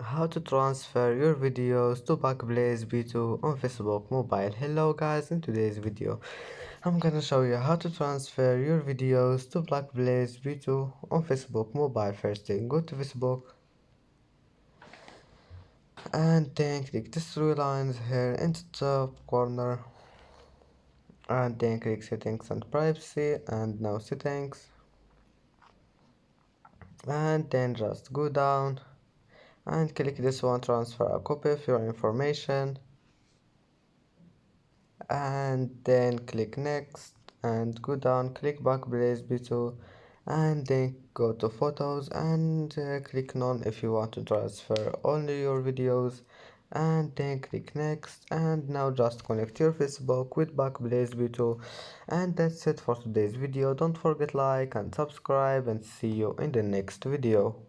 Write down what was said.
How to transfer your videos to Backblaze B2 on Facebook mobile. Hello guys, in today's video I'm gonna show you how to transfer your videos to Backblaze B2 on Facebook mobile. First thing, go to Facebook and then click these three lines here in the top corner and then click settings and privacy and now settings and then just go down and click this one, transfer a copy of your information, and then click next and go down, click Backblaze B2 and then go to photos and click none if you want to transfer only your videos, and then click next. And now just connect your Facebook with Backblaze B2, and that's it for today's video. Don't forget like and subscribe, and see you in the next video.